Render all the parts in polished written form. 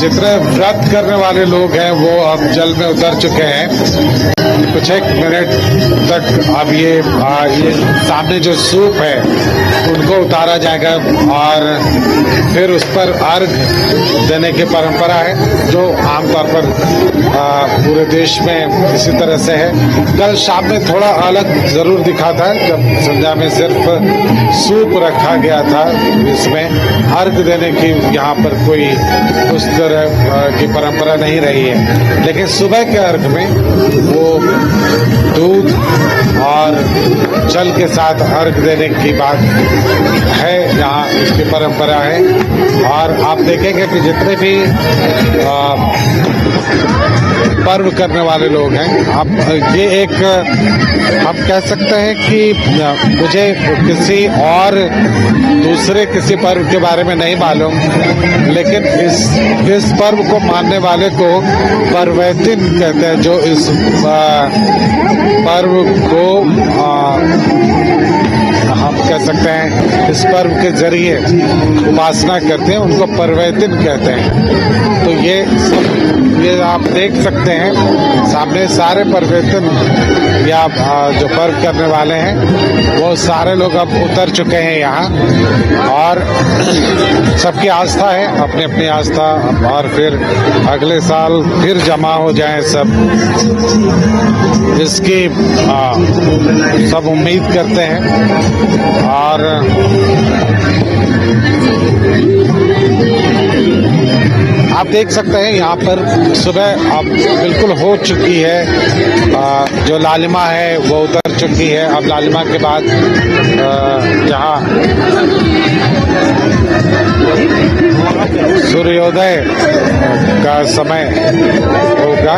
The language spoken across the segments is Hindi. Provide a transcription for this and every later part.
जितने व्रत करने वाले लोग हैं वो अब जल में उतर चुके हैं। कुछ एक मिनट तक अब ये सामने जो सूप है उनको उतारा जाएगा और फिर उस पर अर्घ देने की परंपरा है जो आमतौर पर पूरे देश में इसी तरह से है। कल शाम में थोड़ा अलग जरूर दिखा था जब संध्या में सिर्फ सूप रखा गया था, इसमें अर्घ देने की यहाँ पर कोई उस तरह की परंपरा नहीं रही है। लेकिन सुबह के अर्घ में वो दूध और जल के साथ अर्घ देने की बात है, यहाँ इसकी परंपरा है। और आप देखेंगे कि जितने भी पर्व करने वाले लोग हैं, आप ये एक हम कह सकते हैं कि मुझे किसी और दूसरे किसी पर्व के बारे में नहीं मालूम, लेकिन इस पर्व को मानने वाले को पर्वैतिन कहते हैं। जो इस पर्व को हम कह सकते हैं इस पर्व के जरिए उपासना करते हैं, उनको पर्वैतिन कहते हैं। तो ये आप देख सकते हैं सामने सारे पर्वैतिन या जो पर्व करने वाले हैं वो सारे लोग अब उतर चुके हैं यहाँ, और सबकी आस्था है, अपनी अपनी आस्था, और फिर अगले साल फिर जमा हो जाएं सब, इसकी सब उम्मीद करते हैं। और आप देख सकते हैं यहाँ पर सुबह अब बिल्कुल हो चुकी है, जो लालिमा है वो उतर चुकी है। अब लालिमा के बाद जहाँ सूर्योदय का समय होगा,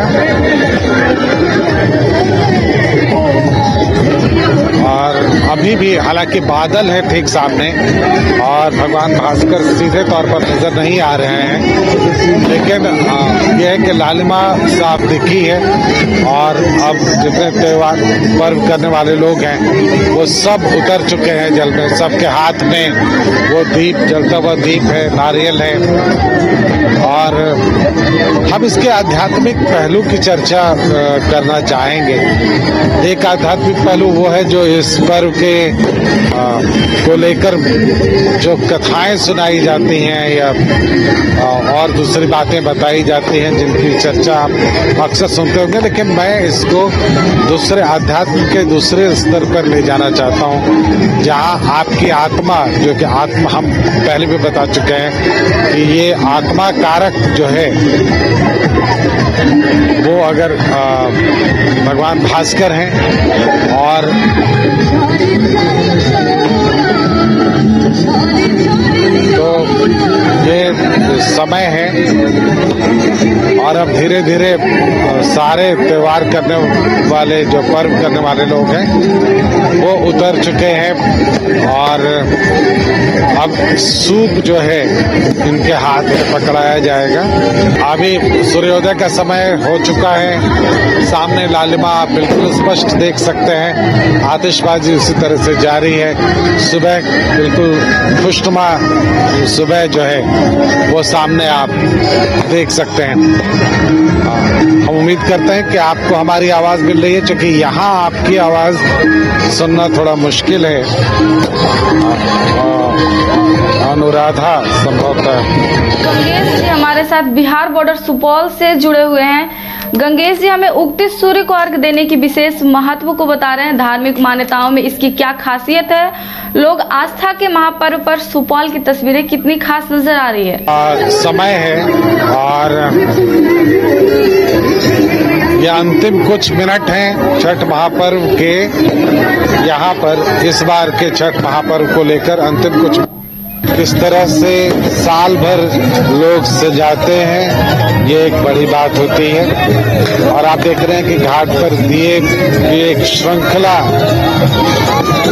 और अभी भी हालांकि बादल है ठीक सामने और भगवान भास्कर सीधे तौर पर नजर नहीं आ रहे हैं, लेकिन यह है कि लालिमा साफ दिखी है। और अब जितने त्योहार पर्व करने वाले लोग हैं वो सब उतर चुके हैं जल में, सबके हाथ में वो दीप, जलता हुआ दीप है, नारियल है। और हम इसके आध्यात्मिक पहलू की चर्चा करना चाहेंगे। एक आध्यात्मिक पहलू वो है जो इस पर्व के को लेकर जो कथाएं सुनाई जाती हैं या और दूसरी बातें बताई जाती हैं जिनकी चर्चा आप अक्सर सुनते होंगे, लेकिन मैं इसको दूसरे आध्यात्म के दूसरे स्तर पर ले जाना चाहता हूँ, जहाँ आपकी आत्मा, जो कि आत्मा हम पहले भी बता चुके हैं कि ये आत्मा कारक जो है वो अगर भगवान भास्कर हैं और तो ये समय है। और अब धीरे धीरे सारे त्योहार करने वाले, जो पर्व करने वाले लोग हैं वो उतर चुके हैं, और अब सूप जो है इनके हाथ में पकड़ाया जाएगा। अभी सूर्योदय का समय हो चुका है, सामने लालिमा आप बिल्कुल स्पष्ट देख सकते हैं, आतिशबाजी उसी तरह से जारी है। सुबह बिल्कुल खुशनुमा सुबह जो है वो सामने आप देख सकते हैं। हम उम्मीद करते हैं कि आपको हमारी आवाज मिल रही है, क्योंकि यहाँ आपकी आवाज सुनना थोड़ा मुश्किल है। अनुराधा संभवतः गंगेश जी हमारे साथ बिहार बॉर्डर सुपौल से जुड़े हुए हैं। गंगेश जी हमें उगते सूर्य को अर्घ देने की विशेष महत्व को बता रहे हैं। धार्मिक मान्यताओं में इसकी क्या खासियत है? लोग आस्था के महापर्व पर सुपौल की तस्वीरें कितनी खास नजर आ रही है? समय है और ये अंतिम कुछ मिनट हैं छठ महापर्व के। यहाँ पर इस बार के छठ महापर्व को लेकर अंतिम कुछ किस तरह से साल भर लोग सजाते हैं, ये एक बड़ी बात होती है। और आप देख रहे हैं कि घाट पर दिए की एक श्रृंखला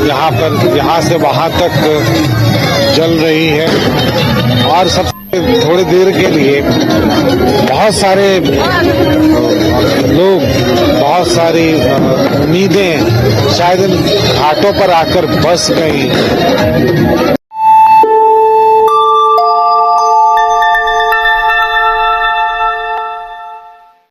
यहाँ से वहां तक जल रही है। और सबसे थोड़ी देर के लिए बहुत सारे लोग, बहुत सारी उम्मीदें शायद इन घाटों पर आकर बस गई।